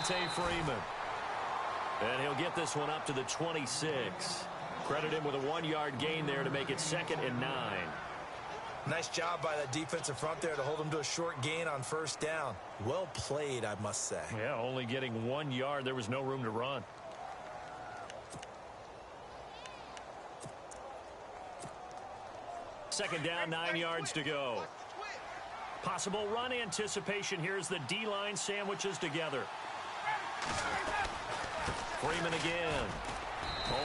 Devontae Freeman. And he'll get this one up to the 26. Credit him with a 1-yard gain there to make it 2nd and 9. Nice job by that defensive front there to hold him to a short gain on 1st down. Well played, I must say. Yeah, only getting 1 yard. There was no room to run. Second down, 9 yards to go. Possible run anticipation here as the D-line sandwiches together. Freeman again.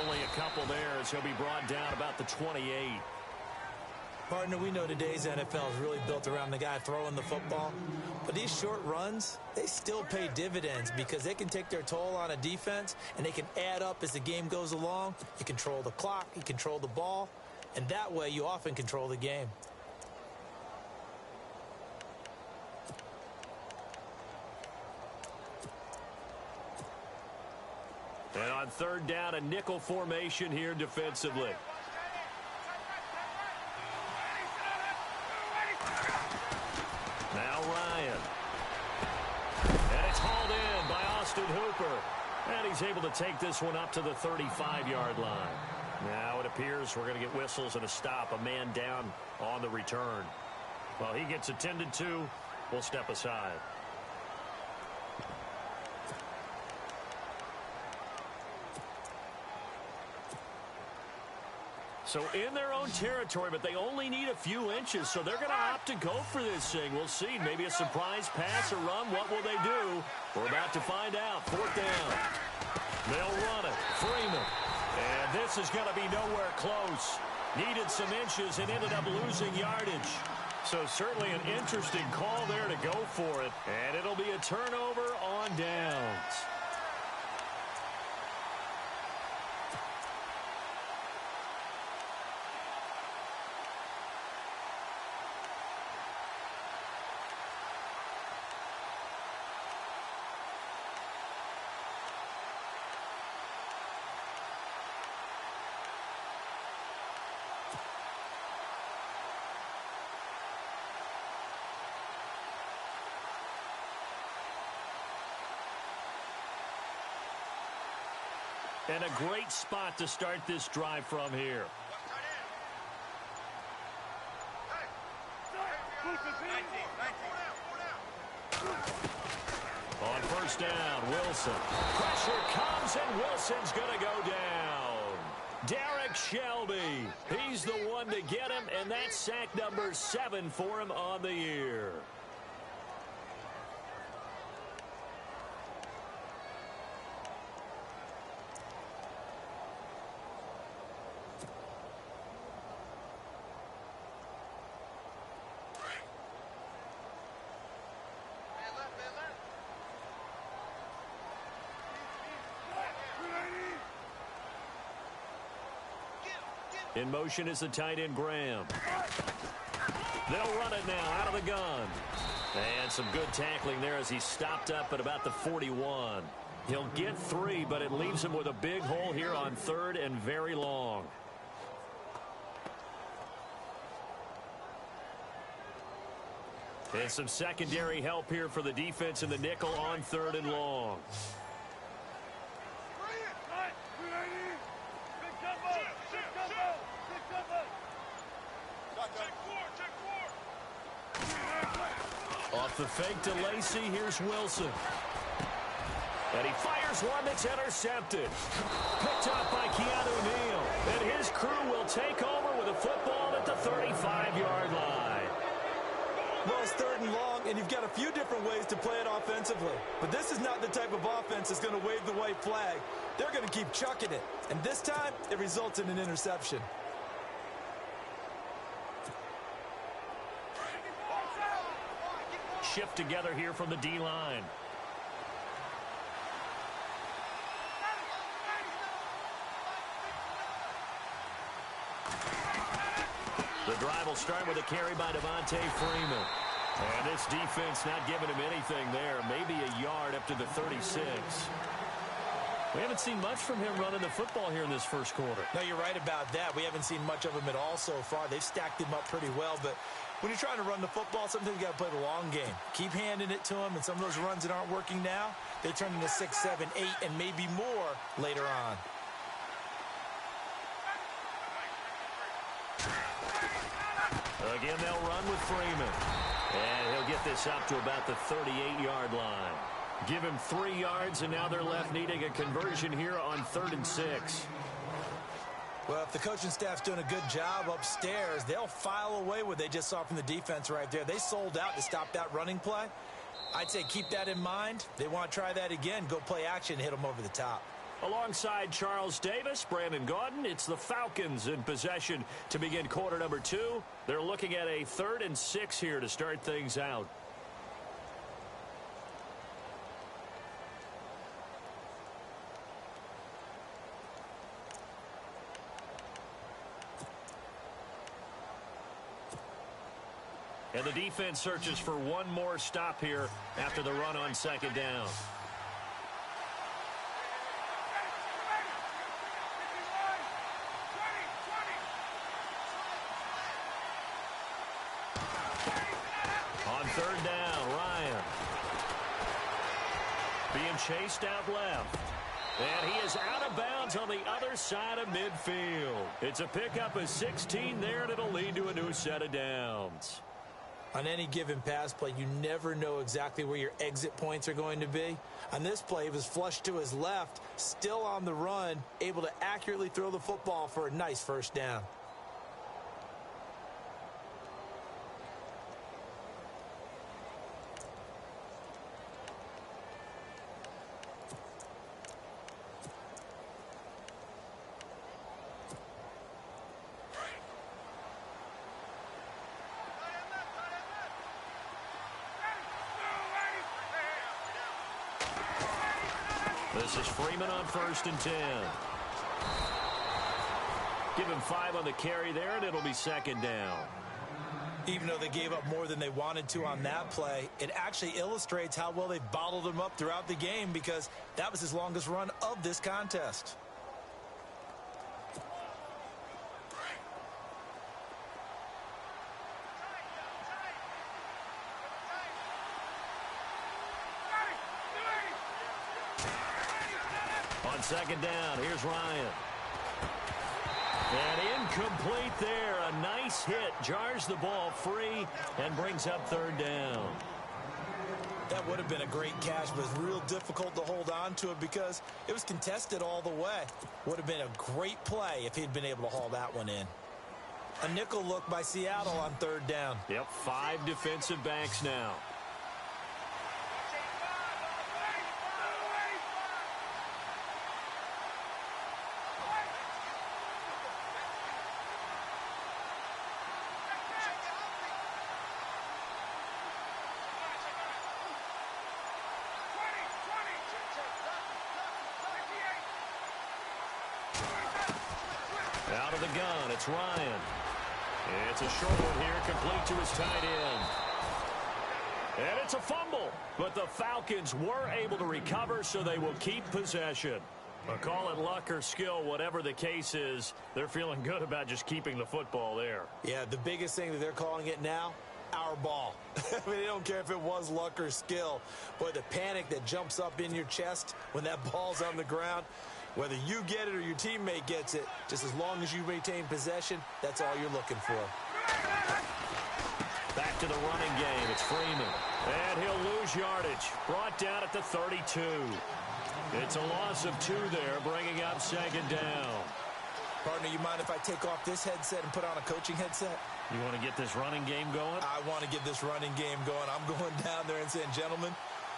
Only a couple there as he'll be brought down about the 28. Partner, we know today's NFL is really built around the guy throwing the football. But these short runs, they still pay dividends because they can take their toll on a defense and they can add up as the game goes along. You control the clock, you control the ball, and that way you often control the game. And on 3rd down, a nickel formation here defensively. Now Ryan. And it's hauled in by Austin Hooper. And he's able to take this one up to the 35-yard line. Now it appears we're going to get whistles and a stop. A man down on the return. Well, he gets attended to. We'll step aside. So in their own territory, but they only need a few inches, so they're going to opt to go for this thing. We'll see. Maybe a surprise pass or run. What will they do? We're about to find out. 4th down. They'll run it. Freeman. And this is going to be nowhere close. Needed some inches and ended up losing yardage. So certainly an interesting call there to go for it. And it'll be a turnover on downs. And a great spot to start this drive from here. On 1st down, Wilson. Pressure comes, and Wilson's going to go down. Derek Shelby. He's the one to get him, and that's sack number 7 for him on the year. In motion is the tight end, Graham. They'll run it now out of the gun. And some good tackling there as he stopped up at about the 41. He'll get 3, but it leaves him with a big hole here on 3rd and very long. And some secondary help here for the defense in the nickel on 3rd and long. Off the fake to Lacey, here's Wilson. And he fires one that's intercepted. Picked up by Keanu Neal. And his crew will take over with a football at the 35-yard line. Well, it's 3rd and long, and you've got a few different ways to play it offensively. But this is not the type of offense that's going to wave the white flag. They're going to keep chucking it. And this time, it results in an interception. Shift together here from the D-line. The drive will start with a carry by Devontae Freeman. And this defense not giving him anything there. Maybe a yard up to the 36. We haven't seen much from him running the football here in this first quarter. No, you're right about that. We haven't seen much of him at all so far. They've stacked him up pretty well, but when you're trying to run the football, sometimes you got to play the long game. Keep handing it to him, and some of those runs that aren't working now, they turn into 6, 7, 8, and maybe more later on. Again, they'll run with Freeman. And he'll get this up to about the 38-yard line. Give him 3 yards, and now they're left needing a conversion here on 3rd and 6. Well, if the coaching staff's doing a good job upstairs, they'll file away what they just saw from the defense right there. They sold out to stop that running play. I'd say keep that in mind. They want to try that again. Go play action, hit them over the top. Alongside Charles Davis, Brandon Gaudin, it's the Falcons in possession to begin quarter number 2. They're looking at a 3rd and 6 here to start things out. And the defense searches for one more stop here after the run on 2nd down. On 3rd down, Ryan. Being chased out left. And he is out of bounds on the other side of midfield. It's a pickup of 16 there, and it'll lead to a new set of downs. On any given pass play, you never know exactly where your exit points are going to be. On this play, he was flushed to his left, still on the run, able to accurately throw the football for a nice 1st down. This is Freeman on 1st and 10. Give him 5 on the carry there, and it'll be 2nd down. Even though they gave up more than they wanted to on that play, it actually illustrates how well they've bottled him up throughout the game because that was his longest run of this contest. On 2nd down, here's Ryan. And incomplete there. A nice hit. Jars the ball free and brings up 3rd down. That would have been a great catch, but it's real difficult to hold on to it because it was contested all the way. Would have been a great play if he'd been able to haul that one in. A nickel look by Seattle on 3rd down. Yep, 5 defensive backs now. Out of the gun, it's Ryan. It's a short one here, complete to his tight end. And it's a fumble, but the Falcons were able to recover, so they will keep possession. Call it luck or skill, whatever the case is, they're feeling good about just keeping the football there. Yeah, the biggest thing that they're calling it now, our ball. I mean, they don't care if it was luck or skill. Boy, the panic that jumps up in your chest when that ball's on the ground, whether you get it or your teammate gets it, just as long as you maintain possession, that's all you're looking for. Back to the running game. It's Freeman. And he'll lose yardage. Brought down at the 32. It's a loss of 2 there, bringing up 2nd down. Partner, you mind if I take off this headset and put on a coaching headset? You want to get this running game going? I want to get this running game going. I'm going down there and saying, gentlemen,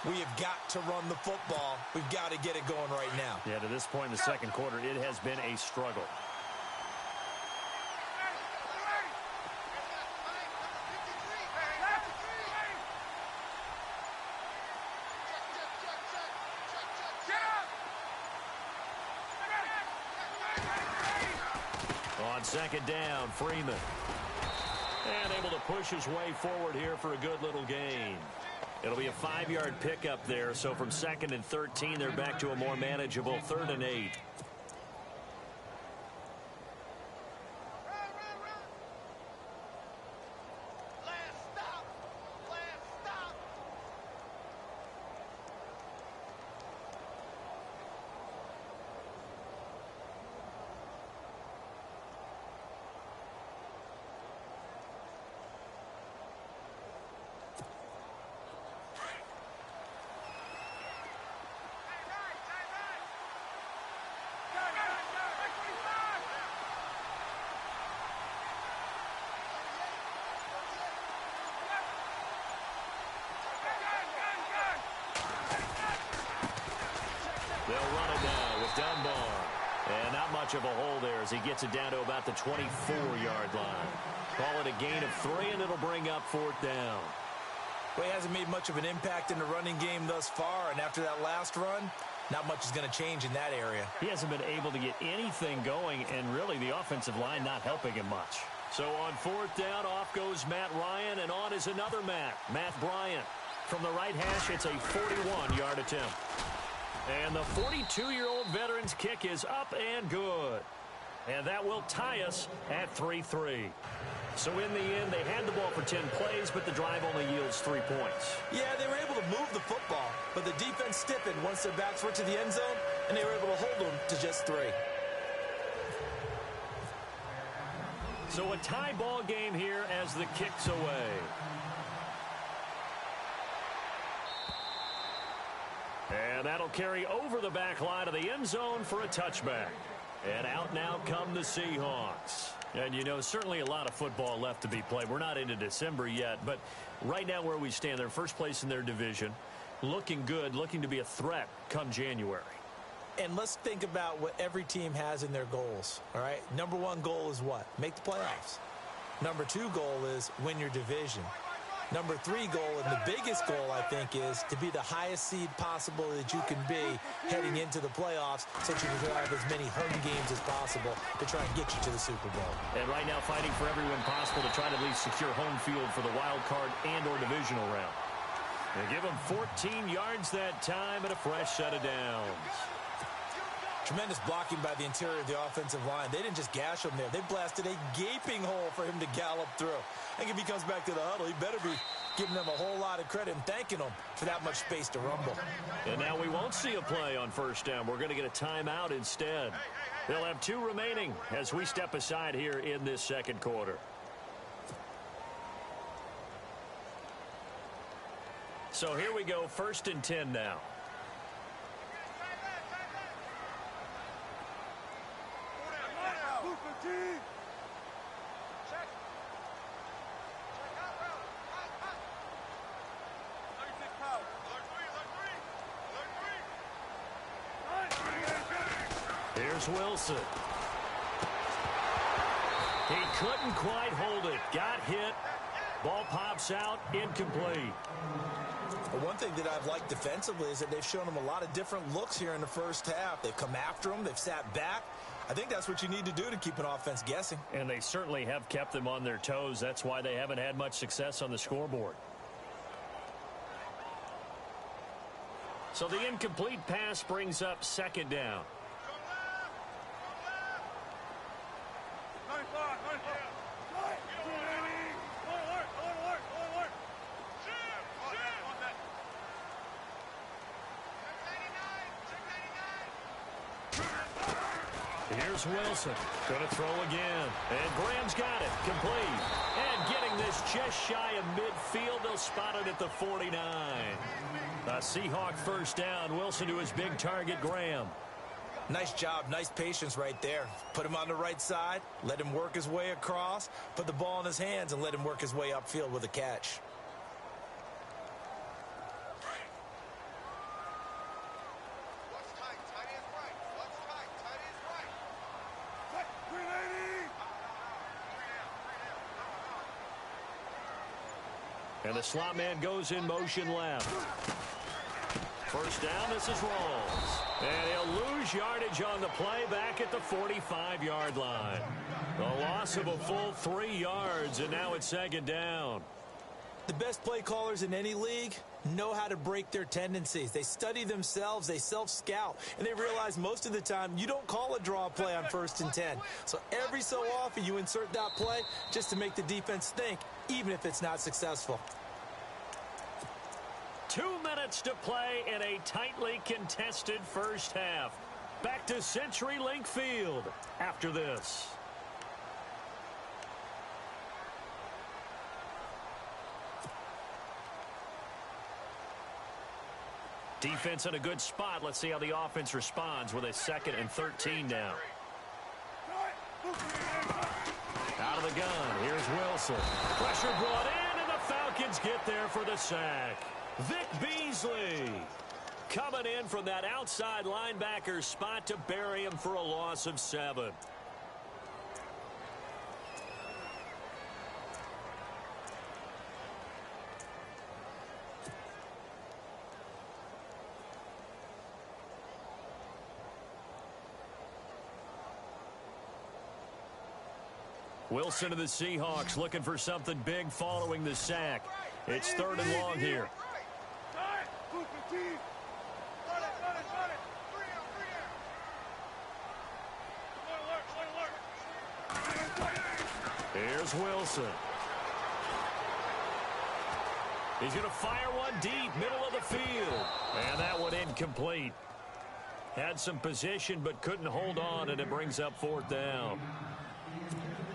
we have got to run the football. We've got to get it going right now. Yeah, to this point in the 2nd quarter, it has been a struggle. On 2nd down, Freeman. And able to push his way forward here for a good little gain. It'll be a 5-yard pickup there, so from 2nd and 13, they're back to a more manageable 3rd and 8. Dunbar. And not much of a hole there as he gets it down to about the 24-yard line. Call it a gain of 3, and it'll bring up 4th down. Well, he hasn't made much of an impact in the running game thus far, and after that last run, not much is going to change in that area. He hasn't been able to get anything going, and really the offensive line not helping him much. So on 4th down, off goes Matt Ryan, and on is another Matt Bryant. From the right hash, it's a 41-yard attempt. And the 42-year-old veteran's kick is up and good. And that will tie us at 3-3. So in the end, they had the ball for 10 plays, but the drive only yields 3 points. Yeah, they were able to move the football, but the defense stiffened once their backs were to the end zone, and they were able to hold them to just 3. So a tie ball game here as the kick's away. And that'll carry over the back line of the end zone for a touchback. And out now come the Seahawks. And, you know, certainly a lot of football left to be played. We're not into December yet, but right now where we stand, they're first place in their division. Looking good, looking to be a threat come January. And let's think about what every team has in their goals, all right? Number 1 goal is what? Make the playoffs. Number 2 goal is win your division. Number 3 goal, and the biggest goal, I think, is to be the highest seed possible that you can be heading into the playoffs so that you can have as many home games as possible to try and get you to the Super Bowl. And right now fighting for every win possible to try to at least secure home field for the wild card and or divisional round. They give them 14 yards that time and a fresh set of downs. Tremendous blocking by the interior of the offensive line. They didn't just gash him there. They blasted a gaping hole for him to gallop through. I think if he comes back to the huddle, he better be giving them a whole lot of credit and thanking them for that much space to rumble. And now we won't see a play on 1st down. We're going to get a timeout instead. They'll have 2 remaining as we step aside here in this 2nd quarter. So here we go, 1st and 10 now. Here's Wilson. He couldn't quite hold it. Got hit. Ball pops out. Incomplete. But one thing that I've liked defensively is that they've shown them a lot of different looks here in the first half. They've come after them. They've sat back. I think that's what you need to do to keep an offense guessing. And they certainly have kept them on their toes. That's why they haven't had much success on the scoreboard. So the incomplete pass brings up 2nd down. Here's Wilson. Going to throw again. And Graham's got it. Complete. And getting this just shy of midfield. They'll spot it at the 49. A Seahawk 1st down. Wilson to his big target, Graham. Nice job. Nice patience right there. Put him on the right side. Let him work his way across. Put the ball in his hands and let him work his way upfield with a catch. And the slot man goes in motion left. 1st down, this is Rawls. And he'll lose yardage on the play back at the 45-yard line. The loss of a full 3 yards, and now it's 2nd down. The best play callers in any league know how to break their tendencies. They study themselves, they self-scout, and they realize most of the time you don't call a draw play on 1st and 10. So every so often you insert that play just to make the defense think, even if it's not successful. 2 minutes to play in a tightly contested first half. Back to CenturyLink Field after this. Defense in a good spot. Let's see how the offense responds with a 2nd and 13 now. Out of the gun. Here's Wilson. Pressure brought in, and the Falcons get there for the sack. Vic Beasley. Coming in from that outside linebacker spot to bury him for a loss of 7. Wilson of the Seahawks looking for something big following the sack. It's 3rd and long here. Here's Wilson. He's going to fire one deep, middle of the field. And that one incomplete. Had some position but couldn't hold on, and it brings up 4th down.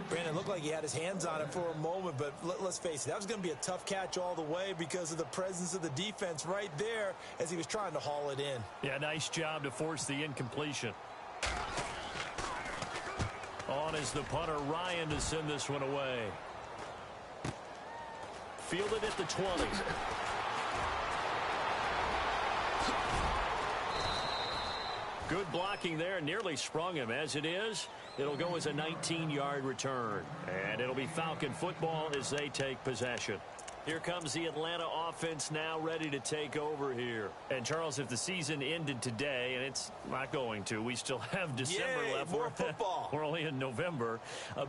Brandon looked like he had his hands on it for a moment, but let's face it, that was going to be a tough catch all the way because of the presence of the defense right there as he was trying to haul it in. Yeah, nice job to force the incompletion. On is the punter, Ryan, to send this one away. Fielded at the 20. Good blocking there, nearly sprung him. As it is, it'll go as a 19-yard return. And it'll be Falcon football as they take possession. Here comes the Atlanta offense now ready to take over here. And, Charles, if the season ended today, and it's not going to, we still have December left. More football. We're only in November.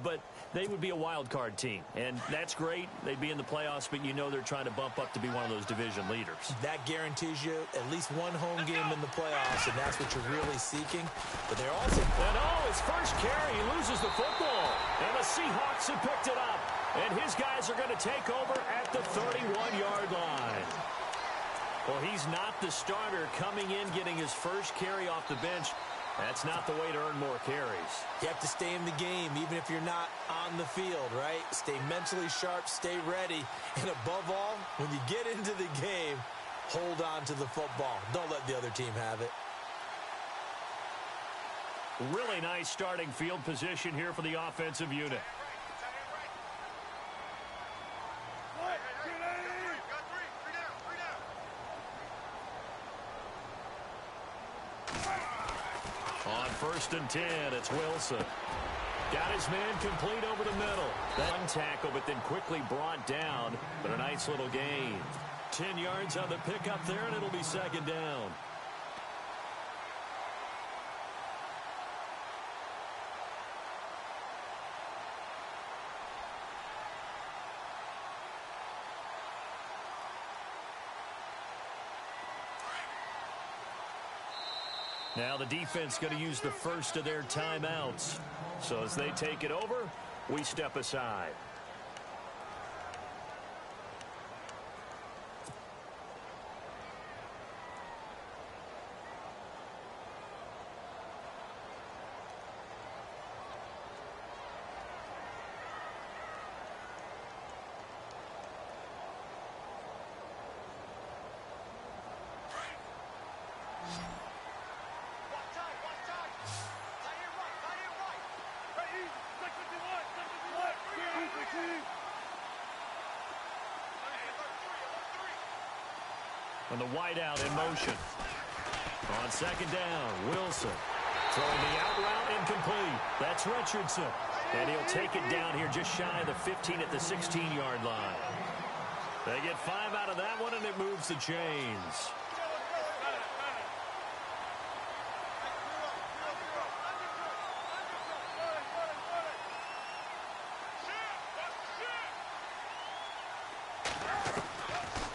But they would be a wild card team. And that's great. They'd be in the playoffs, but you know they're trying to bump up to be one of those division leaders. That guarantees you at least one home game in the playoffs, and that's what you're really seeking. But they're also... And his first carry, he loses the football. And the Seahawks have picked it up. And his guys are going to take over at the 31-yard line. Well, he's not the starter coming in, getting his first carry off the bench. That's not the way to earn more carries. You have to stay in the game, even if you're not on the field, right? Stay mentally sharp, stay ready. And above all, when you get into the game, hold on to the football. Don't let the other team have it. Really nice starting field position here for the offensive unit. On 1st and 10, it's Wilson. Got his man complete over the middle. That tackle, but then quickly brought down. But a nice little gain. 10 yards on the pickup there, and it'll be 2nd down. Now the defense going to use the first of their timeouts. So as they take it over, we step aside. And the wideout in motion. On 2nd down, Wilson. Throwing the out route incomplete. That's Richardson. And he'll take it down here just shy of the 15 at the 16-yard line. They get 5 out of that one, and it moves the chains.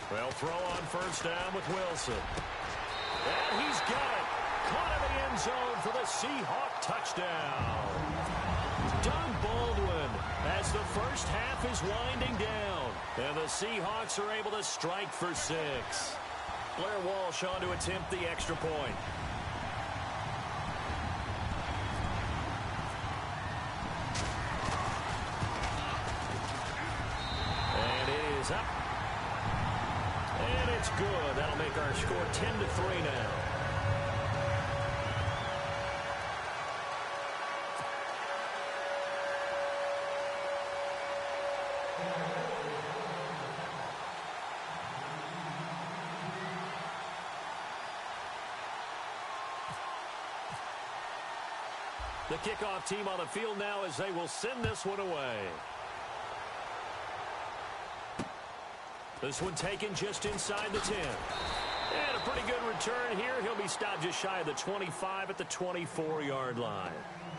They'll throw on 1st down with Wilson. And he's got it. Caught in the end zone for the Seahawk touchdown. Doug Baldwin as the first half is winding down. And the Seahawks are able to strike for 6. Blair Walsh on to attempt the extra point. And it is up. And it's good. That'll make our score 10-3 now. The kickoff team on the field now as they will send this one away. This one taken just inside the 10. And a pretty good return here. He'll be stopped just shy of the 25 at the 24-yard line.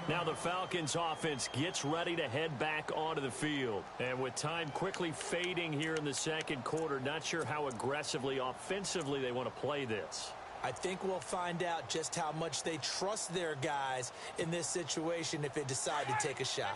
Now the Falcons offense gets ready to head back onto the field. And with time quickly fading here in the second quarter, not sure how aggressively, offensively they want to play this. I think we'll find out just how much they trust their guys in this situation if they decide to take a shot.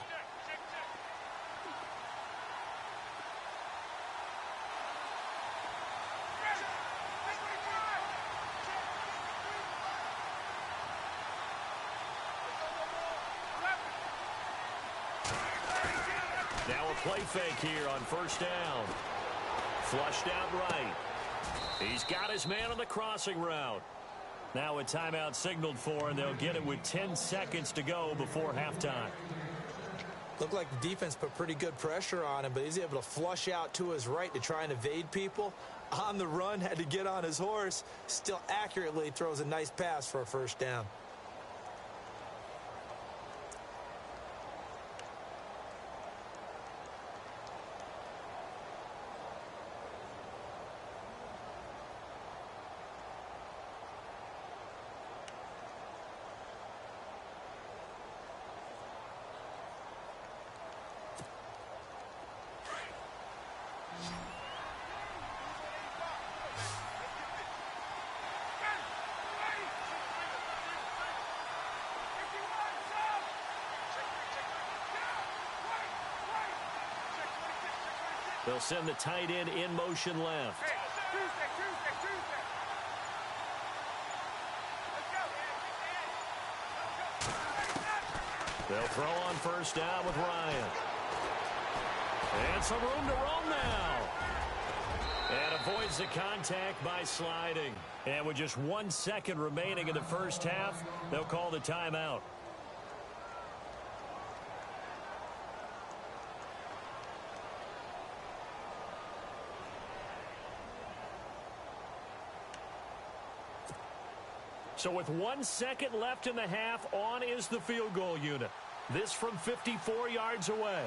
Now a play fake here on first down. Flushed out right. He's got his man on the crossing route. Now a timeout signaled for, and they'll get it with 10 seconds to go before halftime. Looked like the defense put pretty good pressure on him, but he's able to flush out to his right to try and evade people. On the run, had to get on his horse. Still accurately throws a nice pass for a first down. They'll send the tight end in motion left. They'll throw on first down with Ryan. And some room to roam now. And avoids the contact by sliding. And with just 1 second remaining in the first half, they'll call the timeout. So with 1 second left in the half, on is the field goal unit. This from 54 yards away.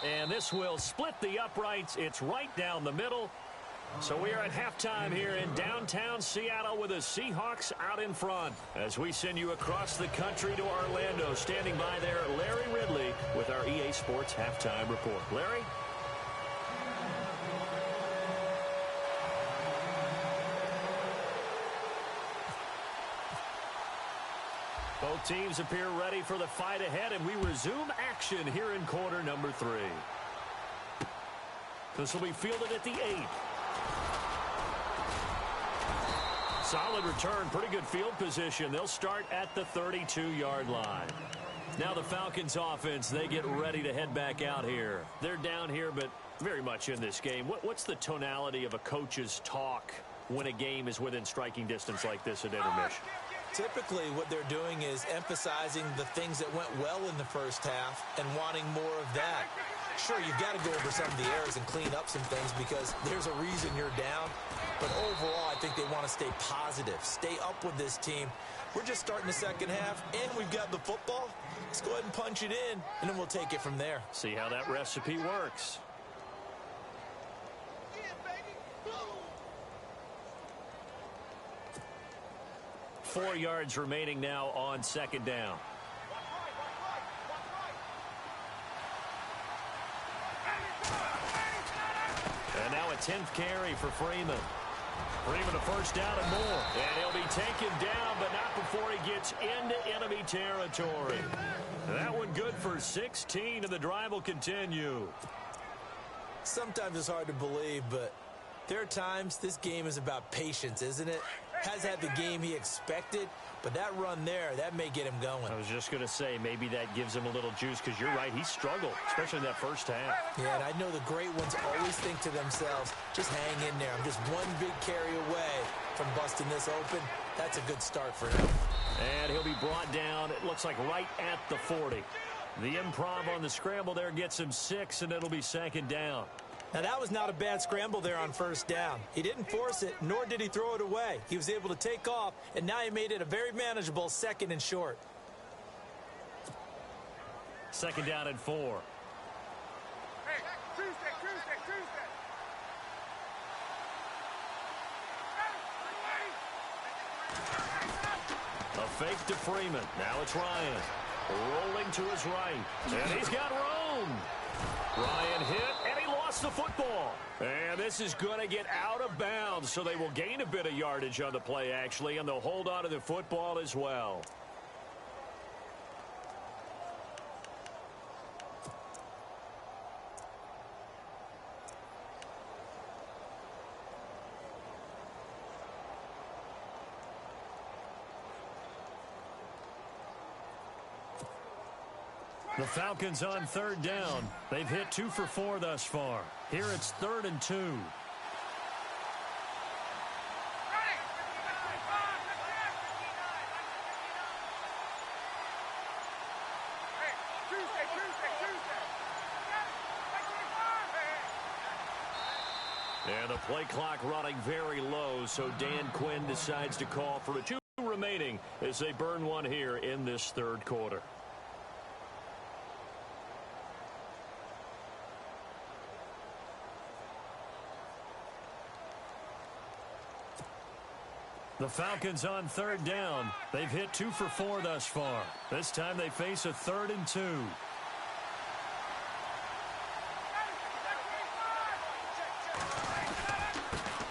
And this will split the uprights. It's right down the middle. So we are at halftime here in downtown Seattle with the Seahawks out in front. As we send you across the country to Orlando, standing by there, Larry Ridley with our EA Sports halftime report. Larry? Both teams appear ready for the fight ahead, and we resume action here in quarter number 3. This will be fielded at the 8. Solid return, pretty good field position. They'll start at the 32-yard line. Now the Falcons offense, they get ready to head back out here. They're down here, but very much in this game. What's the tonality of a coach's talk when a game is within striking distance like this at intermission? Typically, what they're doing is emphasizing the things that went well in the first half and wanting more of that. Sure, you've got to go over some of the errors and clean up some things because there's a reason you're down. But overall, I think they want to stay positive, stay up with this team. We're just starting the second half, and we've got the football. Let's go ahead and punch it in, and then we'll take it from there. See how that recipe works. 4 yards remaining now on second down. And now a 10th carry for Freeman. Freeman a first down and more. And he'll be taken down, but not before he gets into enemy territory. That one good for 16, and the drive will continue. Sometimes it's hard to believe, but there are times this game is about patience, isn't it? Has had the game he expected, but that run there, that may get him going. I was just going to say, maybe that gives him a little juice, because you're right, he struggled, especially in that first half. Yeah, and I know the great ones always think to themselves, just hang in there. I'm just one big carry away from busting this open. That's a good start for him. And he'll be brought down, it looks like right at the 40. The improv on the scramble there gets him 6, and it'll be second down. Now, that was not a bad scramble there on first down. He didn't force it, nor did he throw it away. He was able to take off, and now he made it a very manageable 2nd and short. 2nd down and 4. A fake to Freeman. Now it's Ryan. Rolling to his right. And he's got room. Ryan hit, and he lost the football. And this is going to get out of bounds, so they will gain a bit of yardage on the play, actually, and they'll hold on to the football as well. The Falcons on 3rd down. They've hit 2 for 4 thus far. Here it's 3rd and 2. And the play clock running very low, so Dan Quinn decides to call for a 2 remaining as they burn one here in this 3rd quarter. The Falcons on 3rd down. They've hit 2 for 4 thus far. This time they face a 3rd and 2.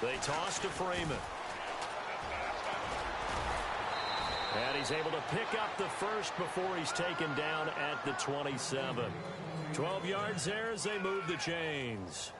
They toss to Freeman. And he's able to pick up the first before he's taken down at the 27. 12 yards there as they move the chains.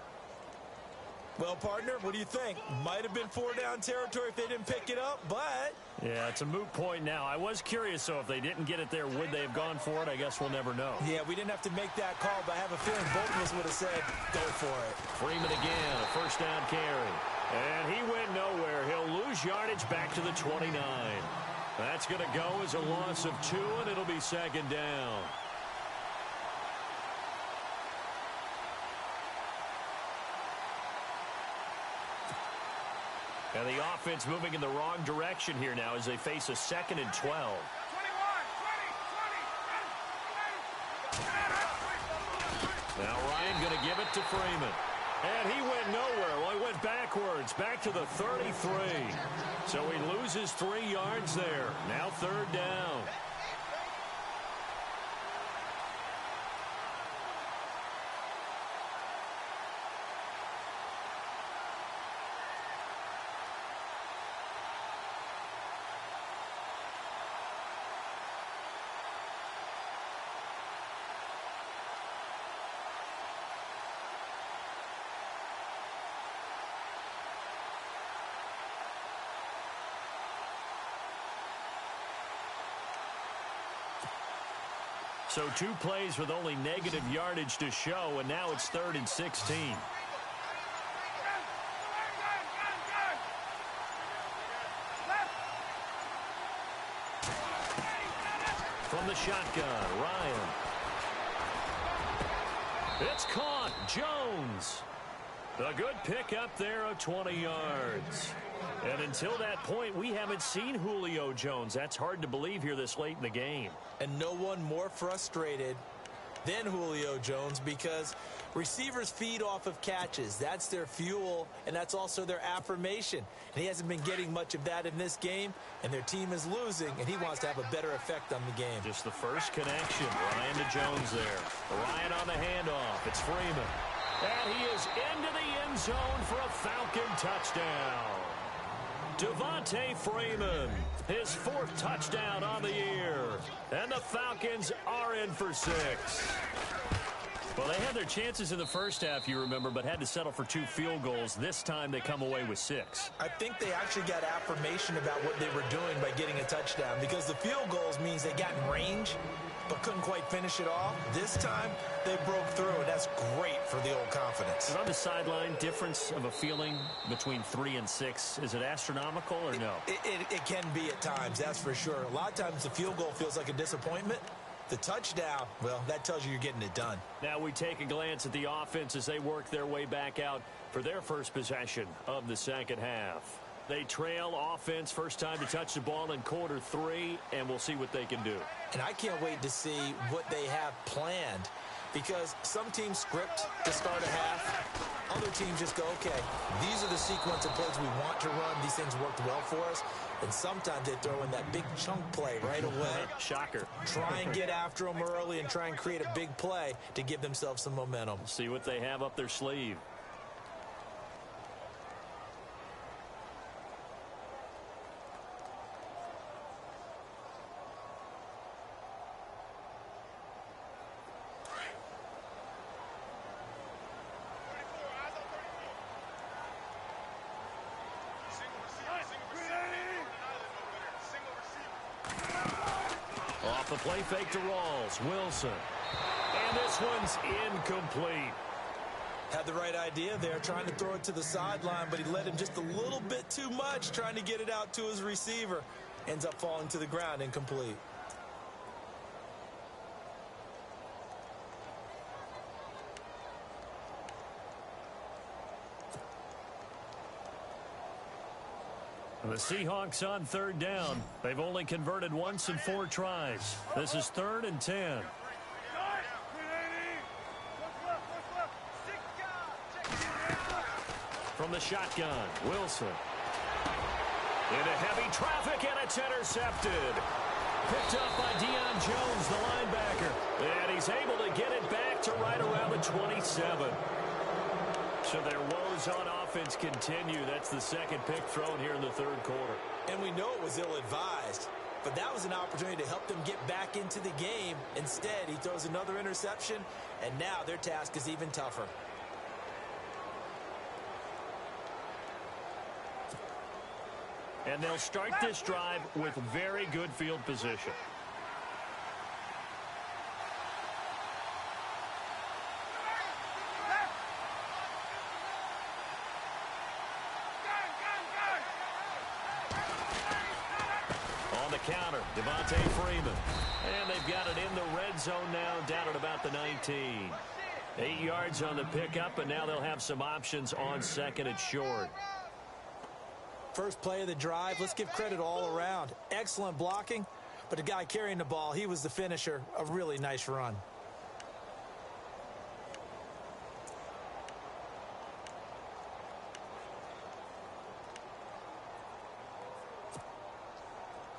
Well, partner, what do you think? Might have been 4-down territory if they didn't pick it up, but... Yeah, it's a moot point now. I was curious, so if they didn't get it there, would they have gone for it? I guess we'll never know. Yeah, we didn't have to make that call, but I have a feeling both of us would have said, go for it. Freeman again, a 1st down carry. And he went nowhere. He'll lose yardage back to the 29. That's going to go as a loss of 2, and it'll be 2nd down. And the offense moving in the wrong direction here now as they face a 2nd and 12. Now Ryan going to give it to Freeman. And he went nowhere. Well, he went backwards, back to the 33. So he loses 3 yards there. Now 3rd down. So 2 plays with only negative yardage to show, and now it's 3rd and 16. From the shotgun, Ryan. It's caught. Jones. A good pickup there of 20 yards. And until that point, we haven't seen Julio Jones. That's hard to believe here this late in the game. And no one more frustrated than Julio Jones because receivers feed off of catches. That's their fuel, and that's also their affirmation. And he hasn't been getting much of that in this game, and their team is losing, and he wants to have a better effect on the game. Just the first connection. Ryan to Jones there. Ryan on the handoff. It's Freeman. And he is into the end zone for a Falcon touchdown. Devontae Freeman, his 4th touchdown on the year. And the Falcons are in for 6. Well, they had their chances in the first half, you remember, but had to settle for 2 field goals. This time they come away with 6. I think they actually got affirmation about what they were doing by getting a touchdown because the field goals means they got in range but couldn't quite finish it off. This time, they broke through, and that's great for the old confidence. And on the sideline, difference of a feeling between 3 and 6, is it astronomical or no? It can be at times, that's for sure. A lot of times the field goal feels like a disappointment, The touchdown, well, that tells you you're getting it done. Now we take a glance at the offense as they work their way back out for their first possession of the second half. They trail offense, first time to touch the ball in quarter 3, and we'll see what they can do. And I can't wait to see what they have planned, because some teams script to start a half. Other teams just go, okay, these are the sequence of plays we want to run. These things worked well for us. And sometimes they throw in that big chunk play right away. Shocker. Try and get after them early and try and create a big play to give themselves some momentum. See what they have up their sleeve. Off the play fake to Rawls. Wilson. And this one's incomplete. Had the right idea there, trying to throw it to the sideline, but he led him just a little bit too much, trying to get it out to his receiver. Ends up falling to the ground, incomplete. The Seahawks on third down. They've only converted once in 4 tries. This is 3rd and 10. From the shotgun, Wilson. Into heavy traffic, and it's intercepted. Picked up by Deion Jones, the linebacker. And he's able to get it back to right around the 27. So their woes on offense continue. That's the second pick thrown here in the 3rd quarter. And we know it was ill-advised, but that was an opportunity to help them get back into the game. Instead, he throws another interception, and now their task is even tougher. And they'll start this drive with very good field position. On the counter, Devontae Freeman. And they've got it in the red zone now, down at about the 19. 8 yards on the pickup, and now they'll have some options on 2nd and short. First play of the drive, let's give credit all around. Excellent blocking, but the guy carrying the ball, he was the finisher. A really nice run.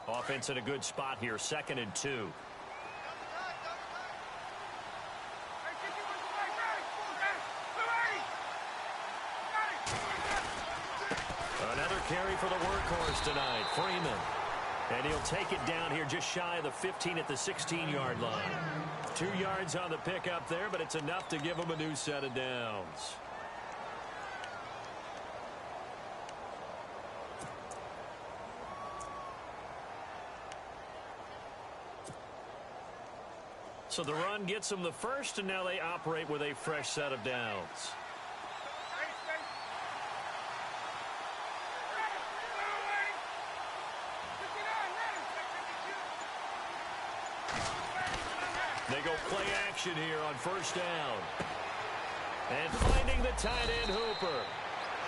Offense in a good spot here, 2nd and 2. Another carry for the workhorse tonight, Freeman. And he'll take it down here just shy of the 15 at the 16-yard line. 2 yards on the pickup there, but it's enough to give him a new set of downs. So the run gets them the first, and now they operate with a fresh set of downs. They go play action here on first down. And finding the tight end Hooper.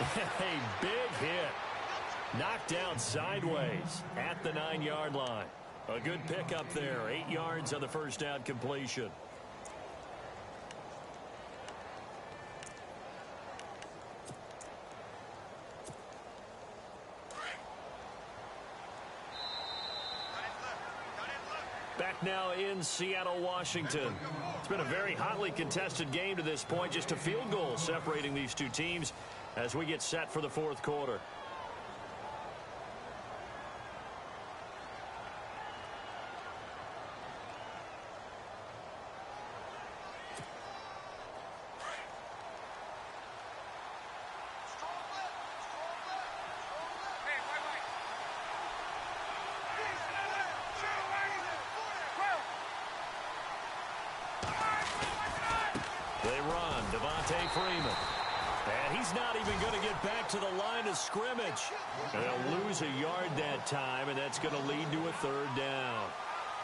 A big hit. Knocked down sideways at the 9-yard line. A good pickup there. 8 yards on the first down completion. Back now in Seattle, Washington. It's been a very hotly contested game to this point. Just a field goal separating these two teams as we get set for the 4th quarter. They run, Devontae Freeman. And he's not even going to get back to the line of scrimmage. They'll lose a yard that time, and that's going to lead to a 3rd down.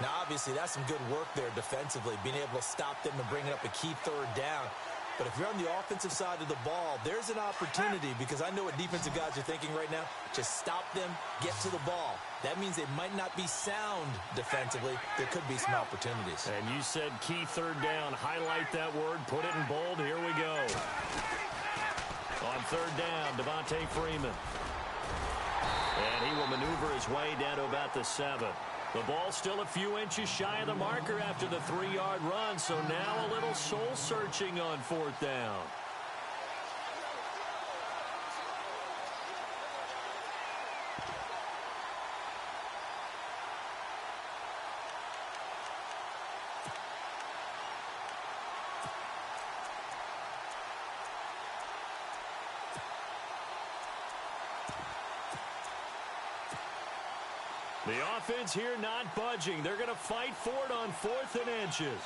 Now, obviously, that's some good work there defensively, being able to stop them and bringing up a key third down. But if you're on the offensive side of the ball, there's an opportunity, because I know what defensive guys are thinking right now. Just stop them, get to the ball. That means they might not be sound defensively. There could be some opportunities. And you said key third down. Highlight that word. Put it in bold. Here we go. On third down, Devontae Freeman. And he will maneuver his way down to about the 7. The ball still a few inches shy of the marker after the 3-yard run, so now a little soul-searching on fourth down. The offense here not budging. They're going to fight for it on 4th and inches.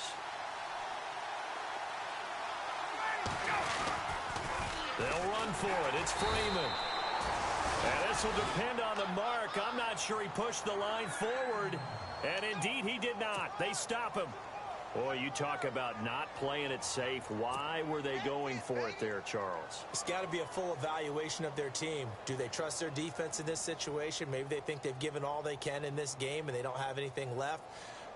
They'll run for it. It's Freeman. And this will depend on the mark. I'm not sure he pushed the line forward. And indeed, he did not. They stop him. Boy, you talk about not playing it safe. Why were they going for it there, Charles? It's got to be a full evaluation of their team. Do they trust their defense in this situation? Maybe they think they've given all they can in this game and they don't have anything left.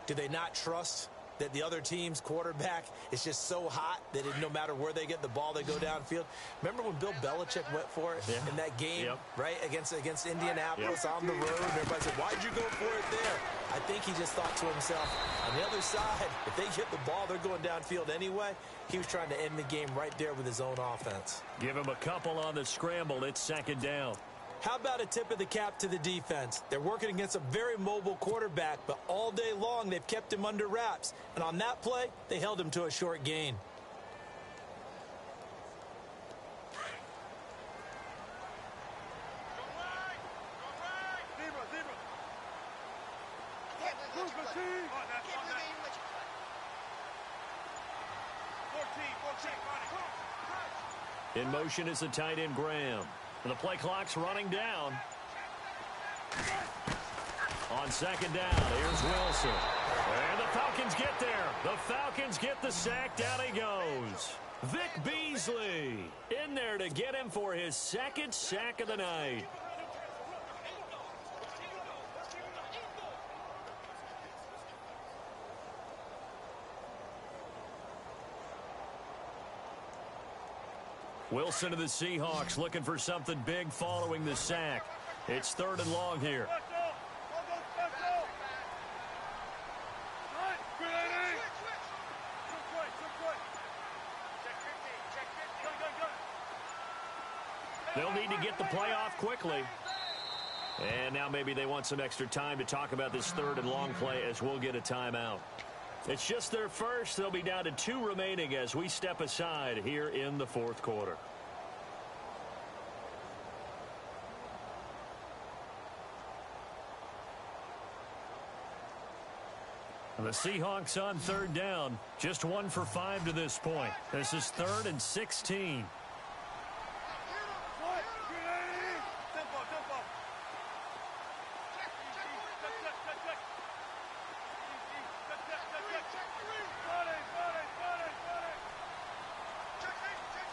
Do they not trust that the other team's quarterback is just so hot that no matter where they get the ball, they go downfield? Remember when Bill Belichick went for it in that game, right, against Indianapolis on the road? Everybody said, why'd you go for it there? I think he just thought to himself, on the other side, if they get the ball, they're going downfield anyway. He was trying to end the game right there with his own offense. Give him a couple on the scramble. It's 2nd down. How about a tip of the cap to the defense? They're working against a very mobile quarterback, but all day long they've kept him under wraps. And on that play, they held him to a short gain. In motion is the tight end, Graham. And the play clock's running down. On 2nd down, here's Wilson. And the Falcons get there. The Falcons get the sack. Down he goes. Vic Beasley in there to get him for his 2nd sack of the night. Wilson of the Seahawks looking for something big following the sack. It's 3rd and long here. They'll need to get the play off quickly. And now maybe they want some extra time to talk about this 3rd and long play as we'll get a timeout. It's just their first. They'll be down to 2 remaining as we step aside here in the 4th quarter. And the Seahawks on 3rd down. Just 1 for 5 to this point. This is 3rd and 16.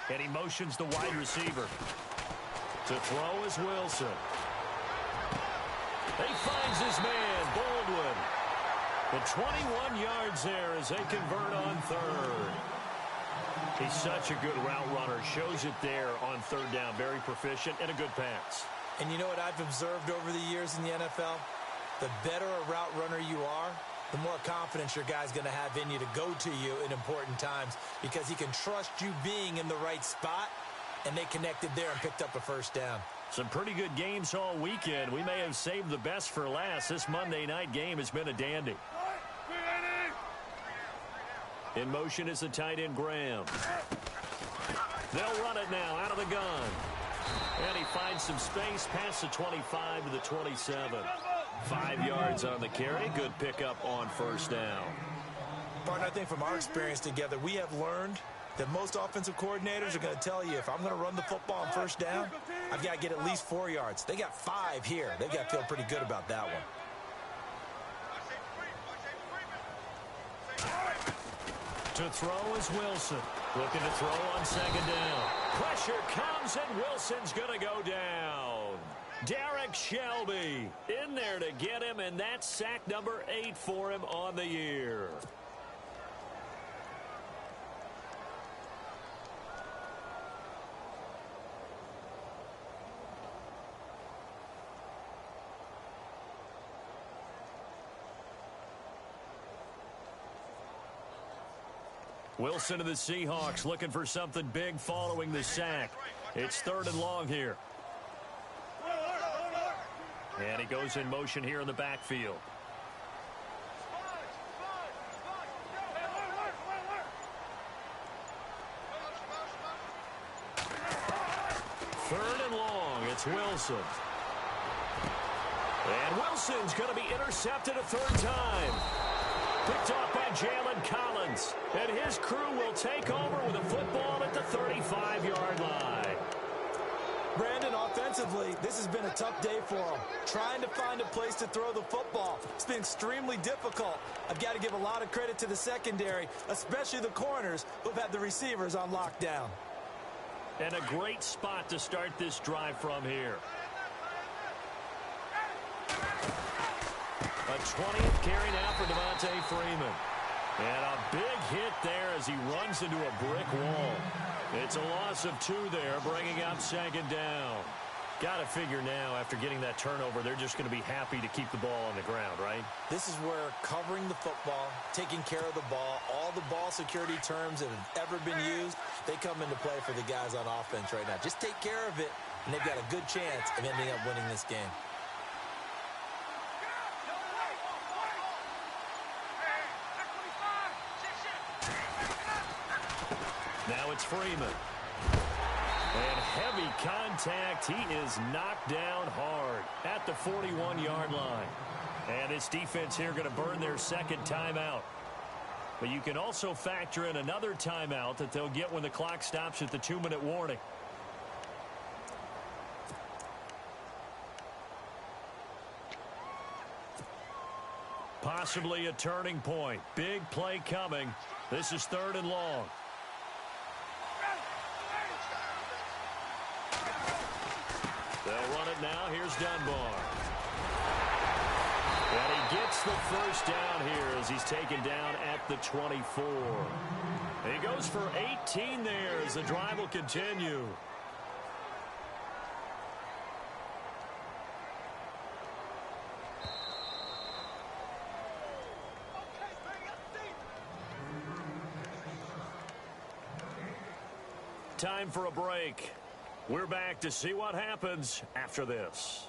And he motions the wide receiver. To throw is Wilson. He finds his man, Baldwin. The 21 yards there as they convert on 3rd. He's such a good route runner. Shows it there on 3rd down. Very proficient and a good pass. And you know what I've observed over the years in the NFL? The better a route runner you are, the more confidence your guy's going to have in you to go to you in important times, because he can trust you being in the right spot, and they connected there and picked up a 1st down. Some pretty good games all weekend. We may have saved the best for last. This Monday night game has been a dandy. In motion is the tight end, Graham. They'll run it now out of the gun. And he finds some space past the 25 to the 27. 5 yards on the carry. Good pickup on 1st down. Partner, I think from our experience together, we have learned that most offensive coordinators are going to tell you, if I'm going to run the football on 1st down, I've got to get at least 4 yards. They got 5 here. They've got to feel pretty good about that one. To throw is Wilson. Looking to throw on second down. Pressure comes, and Wilson's going to go down. Derek Shelby in there to get him, and that's sack number 8 for him on the year. Wilson of the Seahawks looking for something big following the sack. It's 3rd and long here. And he goes in motion here in the backfield. Third and long, it's Wilson. And Wilson's going to be intercepted a 3rd time. Picked off by Jalen Collins. And his crew will take over with a football at the 35-yard line. Brandon, offensively, this has been a tough day for him. Trying to find a place to throw the football. It's been extremely difficult. I've got to give a lot of credit to the secondary, especially the corners who've had the receivers on lockdown. And a great spot to start this drive from here. A 20th carry now for Devontae Freeman. And a big hit there as he runs into a brick wall. It's a loss of 2 there, bringing up second down. Got to figure now, after getting that turnover, they're just going to be happy to keep the ball on the ground, right? This is where covering the football, taking care of the ball, all the ball security terms that have ever been used, they come into play for the guys on offense right now. Just take care of it, and they've got a good chance of ending up winning this game. Now it's Freeman. And heavy contact. He is knocked down hard at the 41-yard line. And this defense here going to burn their 2nd timeout. But you can also factor in another timeout that they'll get when the clock stops at the 2-minute warning. Possibly a turning point. Big play coming. This is 3rd and long. They'll run it now. Here's Dunbar. And he gets the first down here as he's taken down at the 24. He goes for 18 there as the drive will continue. Time for a break. We're back to see what happens after this.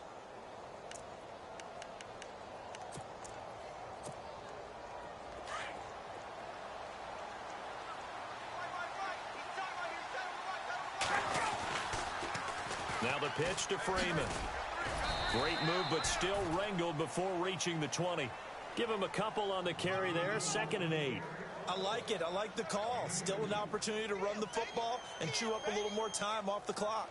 Now the pitch to Freeman. Great move, but still wrangled before reaching the 20. Give him a couple on the carry there. 2nd and 8. I like it. I like the call. Still an opportunity to run the football and chew up a little more time off the clock.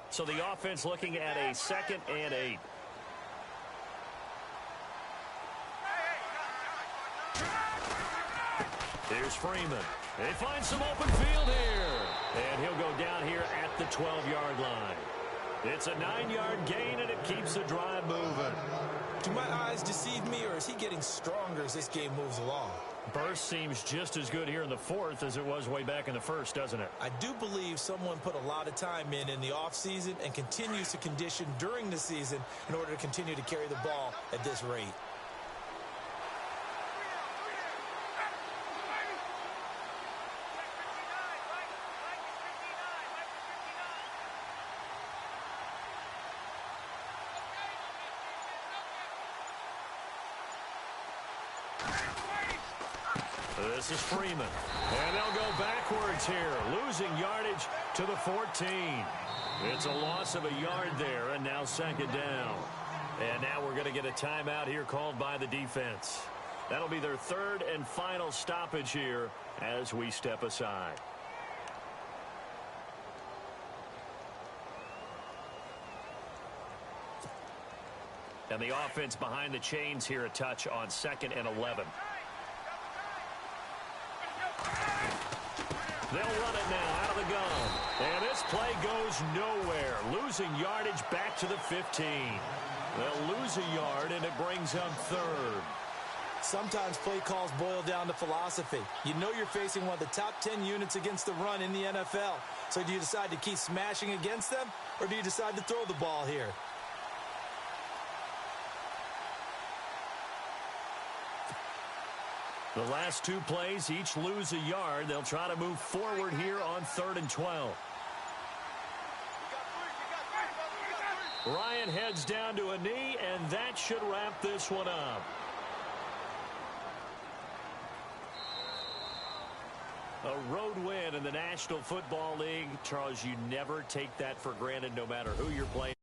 So the offense looking at a 2nd and 8. Here's Freeman. They find some open field here. And he'll go down here at the 12-yard line. It's a 9-yard gain, and it keeps the drive moving. Do my eyes deceive me, or is he getting stronger as this game moves along? Burst seems just as good here in the 4th as it was way back in the 1st, doesn't it? I do believe someone put a lot of time in the offseason and continues to condition during the season in order to continue to carry the ball at this rate. This is Freeman. And they'll go backwards here, losing yardage to the 14. It's a loss of a yard there, and now 2nd down. And now we're going to get a timeout here called by the defense. That'll be their 3rd and final stoppage here as we step aside. And the offense behind the chains here a touch on 2nd and 11. They'll run it now out of the gun. And this play goes nowhere. Losing yardage back to the 15. They'll lose a yard, and it brings them 3rd. Sometimes play calls boil down to philosophy. You know you're facing one of the top 10 units against the run in the NFL. So do you decide to keep smashing against them, or do you decide to throw the ball here? The last 2 plays each lose a yard. They'll try to move forward here on 3rd and 12. Ryan heads down to a knee, and that should wrap this one up. A road win in the National Football League. Charles, you never take that for granted no matter who you're playing.